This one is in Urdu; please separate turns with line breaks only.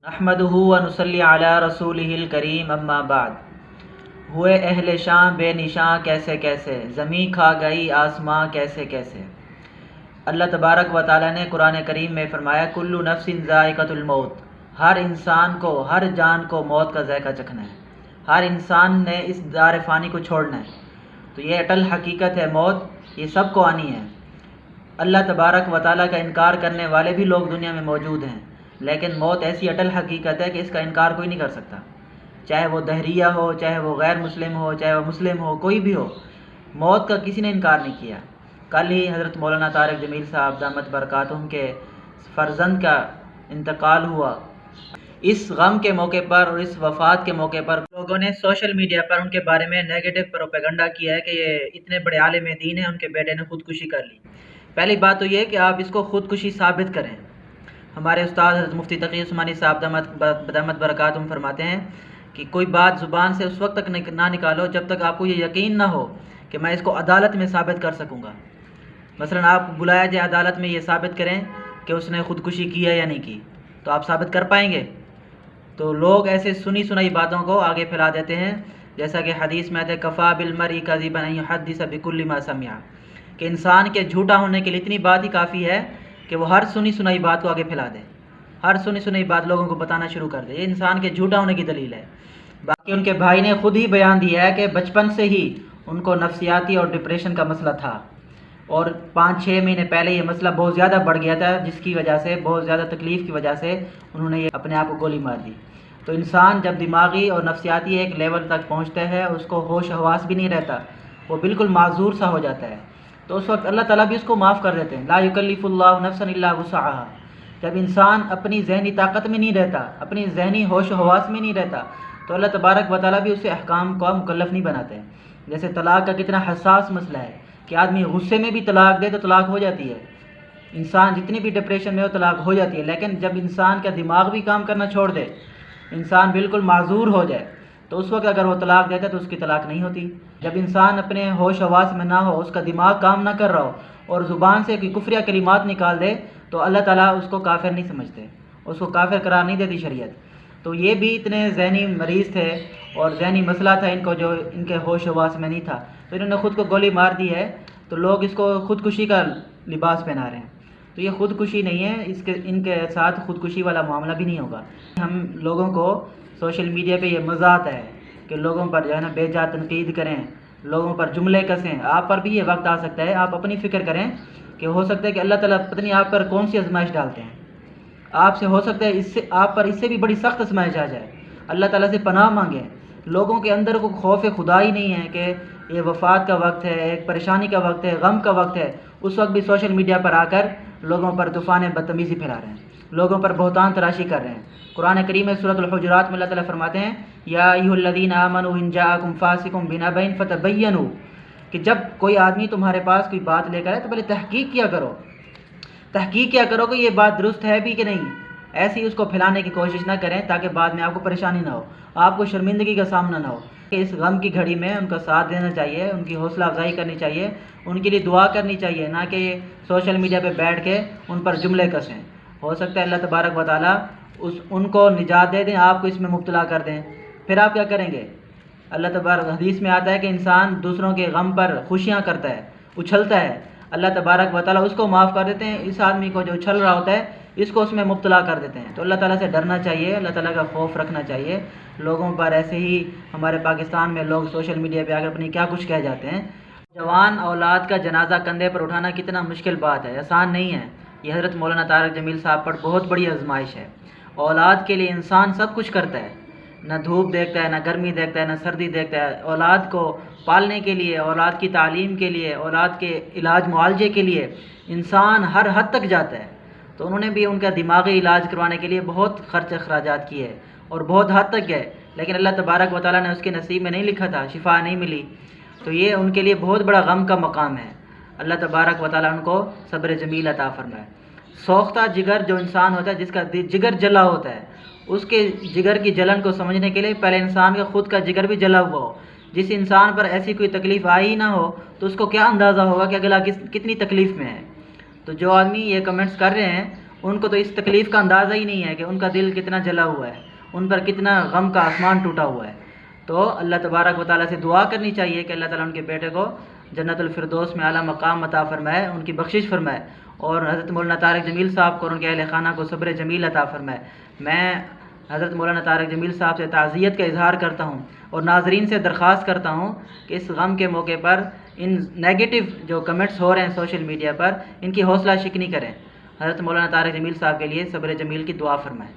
احمدہ و نصلی علی رسولہ الکریم اما بعد۔ ہوئے اہل شاں بے نشاں کیسے کیسے، زمیں کھا گئی آسماں کیسے کیسے۔ اللہ تبارک و تعالیٰ نے قرآن کریم میں فرمایا کل نفس ذائقۃ الموت، ہر انسان کو، ہر جان کو موت کا ذائقہ چکھنا ہے، ہر انسان نے اس دار فانی کو چھوڑنا ہے۔ تو یہ اٹل حقیقت ہے، موت یہ سب کو آنی ہے۔ اللہ تبارک و تعالیٰ کا انکار کرنے والے بھی لوگ دنیا میں موجود ہیں، لیکن موت ایسی اٹل حقیقت ہے کہ اس کا انکار کوئی نہیں کر سکتا، چاہے وہ دہریہ ہو، چاہے وہ غیر مسلم ہو، چاہے وہ مسلم ہو، کوئی بھی ہو، موت کا کسی نے انکار نہیں کیا۔ کل ہی حضرت مولانا طارق جمیل صاحب دامت برکاتہم کے فرزند کا انتقال ہوا۔ اس غم کے موقع پر اور اس وفات کے موقع پر لوگوں نے سوشل میڈیا پر ان کے بارے میں نیگیٹو پروپیگنڈا کیا ہے کہ یہ اتنے بڑے عالم دین ہیں، ان کے بیٹے نے خودکشی کر لی۔ پہلی بات تو یہ کہ آپ اس کو خودکشی ثابت کریں۔ ہمارے استاد حضرت مفتی تقی عثمانی صاحب دامت برکاتہم فرماتے ہیں کہ کوئی بات زبان سے اس وقت تک نہ نکالو جب تک آپ کو یہ یقین نہ ہو کہ میں اس کو عدالت میں ثابت کر سکوں گا۔ مثلا آپ بلایا جائے عدالت میں، یہ ثابت کریں کہ اس نے خودکشی کی ہے یا نہیں کی، تو آپ ثابت کر پائیں گے؟ تو لوگ ایسے سنی سنائی باتوں کو آگے پھیلا دیتے ہیں، جیسا کہ حدیث میں آتا ہے کفا بالمرء کذبا ان یحدث بکل ما سمع، کہ انسان کے جھوٹا ہونے کے لیے اتنی بات ہی کافی ہے کہ وہ ہر سنی سنائی بات کو آگے پھیلا دے، ہر سنی سنائی بات لوگوں کو بتانا شروع کر دے۔ یہ انسان کے جھوٹا ہونے کی دلیل ہے۔ باقی ان کے بھائی نے خود ہی بیان دیا ہے کہ بچپن سے ہی ان کو نفسیاتی اور ڈپریشن کا مسئلہ تھا، اور 5-6 مہینے پہلے یہ مسئلہ بہت زیادہ بڑھ گیا تھا، جس کی وجہ سے، بہت زیادہ تکلیف کی وجہ سے انہوں نے یہ اپنے آپ کو گولی مار دی۔ تو انسان جب دماغی اور نفسیاتی ایک لیول تک پہنچتا ہے، اس کو ہوش حواس بھی نہیں رہتا، وہ بالکل معذور سا ہو جاتا ہے، تو اس وقت اللہ تعالیٰ بھی اس کو معاف کر دیتے ہیں۔ لا یکلف اللہ نفسا الا وسعہا۔ جب انسان اپنی ذہنی طاقت میں نہیں رہتا، اپنی ذہنی ہوش و حواس میں نہیں رہتا، تو اللہ تبارک و تعالیٰ بھی اسے احکام کا مکلف نہیں بناتے۔ جیسے طلاق کا کتنا حساس مسئلہ ہے کہ آدمی غصے میں بھی طلاق دے تو طلاق ہو جاتی ہے، انسان جتنی بھی ڈپریشن میں ہو طلاق ہو جاتی ہے، لیکن جب انسان کا دماغ بھی کام کرنا چھوڑ دے، انسان بالکل معذور ہو جائے، تو اس وقت اگر وہ طلاق دیتا ہے تو اس کی طلاق نہیں ہوتی۔ جب انسان اپنے ہوش حواس میں نہ ہو، اس کا دماغ کام نہ کر رہا ہو اور زبان سے کوئی کفریہ کلمات نکال دے، تو اللہ تعالیٰ اس کو کافر نہیں سمجھتے، اس کو کافر قرار نہیں دیتی شریعت۔ تو یہ بھی اتنے ذہنی مریض تھے اور ذہنی مسئلہ تھا ان کو، جو ان کے ہوش حواس میں نہیں تھا، تو انہوں نے خود کو گولی مار دی ہے، تو لوگ اس کو خودکشی کا لباس پہنا رہے ہیں۔ تو یہ خودکشی نہیں ہے، ان کے ساتھ خودکشی والا معاملہ بھی نہیں ہوگا۔ ہم لوگوں کو سوشل میڈیا پہ یہ مزہ آتا ہے کہ لوگوں پر جو ہے نا بے جا تنقید کریں، لوگوں پر جملے کسیں۔ آپ پر بھی یہ وقت آ سکتا ہے، آپ اپنی فکر کریں کہ ہو سکتا ہے کہ اللہ تعالیٰ پتہ نہیں آپ پر کون سی آزمائش ڈالتے ہیں، آپ سے ہو سکتا ہے آپ پر اس سے بھی بڑی سخت آزمائش آ جائے۔ اللہ تعالیٰ سے پناہ مانگیں۔ لوگوں کے اندر کو خوف خدا ہی نہیں ہے کہ یہ وفات کا وقت ہے، ایک پریشانی کا وقت ہے، غم کا وقت ہے، اس وقت بھی سوشل میڈیا پر آ کر لوگوں پر طوفان بدتمیزی پھیلا رہے ہیں، لوگوں پر بہتان تراشی کر رہے ہیں۔ قرآن کریم میں سورۃ الحجرات میں اللہ تعالیٰ فرماتے ہیں یا ایھا الذین آمنوا ان جاءکم فاسق بنبأ فتبینوا، کہ جب کوئی آدمی تمہارے پاس کوئی بات لے کر آئے تو پہلے تحقیق کیا کرو، تحقیق کیا کرو کہ یہ بات درست ہے بھی کہ نہیں۔ ایسی اس کو پھیلانے کی کوشش نہ کریں تاکہ بعد میں آپ کو پریشانی نہ ہو، آپ کو شرمندگی کا سامنا نہ ہو۔ کہ اس غم کی گھڑی میں ان کا ساتھ دینا چاہیے، ان کی حوصلہ افزائی کرنی چاہیے، ان کے لیے دعا کرنی چاہیے، نہ کہ سوشل میڈیا پہ بیٹھ کے ان پر جملے کسیں۔ ہو سکتا ہے اللہ تبارک و تعالیٰ ان کو نجات دے دیں، آپ کو اس میں مبتلا کر دیں، پھر آپ کیا کریں گے؟ اللہ تبارک حدیث میں آتا ہے کہ انسان دوسروں کے غم پر خوشیاں کرتا ہے، اچھلتا ہے، اللہ تبارک و تعالیٰ اس کو معاف کر دیتے ہیں، اس آدمی کو جو اچھل رہا ہوتا ہے اس کو اس میں مبتلا کر دیتے ہیں۔ تو اللہ تعالیٰ سے ڈرنا چاہیے، اللہ تعالیٰ کا خوف رکھنا چاہیے۔ لوگوں پر ایسے ہی ہمارے پاکستان میں لوگ سوشل میڈیا پہ آ کر اپنی کیا کچھ کہہ جاتے ہیں۔ جوان اولاد کا جنازہ کندھے پر اٹھانا کتنا مشکل بات ہے، آسان نہیں ہے۔ یہ حضرت مولانا طارق جمیل صاحب پر بہت بڑی آزمائش ہے۔ اولاد کے لیے انسان سب کچھ کرتا ہے، نہ دھوپ دیکھتا ہے، نہ گرمی دیکھتا ہے، نہ سردی دیکھتا ہے۔ اولاد کو پالنے کے لیے، اولاد کی تعلیم کے لیے، اولاد کے علاج معالجے کے لیے انسان ہر حد تک جاتا ہے۔ تو انہوں نے بھی ان کا دماغی علاج کروانے کے لیے بہت خرچ اخراجات کیے اور بہت حد تک گئے، لیکن اللہ تبارک و تعالیٰ نے اس کے نصیب میں نہیں لکھا تھا، شفا نہیں ملی، تو یہ ان کے لیے بہت بڑا غم کا مقام ہے۔ اللہ تبارک و تعالیٰ ان کو صبر جمیل عطا فرمائے۔ سوختہ جگر جو انسان ہوتا ہے، جس کا جگر جلا ہوتا ہے، اس کے جگر کی جلن کو سمجھنے کے لیے پہلے انسان کا خود کا جگر بھی جلا ہوا ہو۔ جس انسان پر ایسی کوئی تکلیف آئی نہ ہو تو اس کو کیا اندازہ ہوگا کہ اگلا کتنی تکلیف میں ہے۔ تو جو آدمی یہ کمنٹس کر رہے ہیں ان کو تو اس تکلیف کا اندازہ ہی نہیں ہے کہ ان کا دل کتنا جلا ہوا ہے، ان پر کتنا غم کا آسمان ٹوٹا ہوا ہے۔ تو اللہ تبارک و تعالیٰ سے دعا کرنی چاہیے کہ اللہ تعالیٰ ان کے بیٹے کو جنت الفردوس میں اعلیٰ مقام عطا فرمائے، ان کی بخشش فرمائے، اور حضرت مولانا طارق جمیل صاحب کو اور ان کے اہل خانہ کو صبر جمیل عطا فرمائے۔ میں حضرت مولانا طارق جمیل صاحب سے تعزیت کا اظہار کرتا ہوں اور ناظرین سے درخواست کرتا ہوں کہ اس غم کے موقع پر ان نیگیٹو جو کمنٹس ہو رہے ہیں سوشل میڈیا پر، ان کی حوصلہ شکنی کریں، حضرت مولانا طارق جمیل صاحب کے لیے صبر جمیل کی دعا فرمائیں۔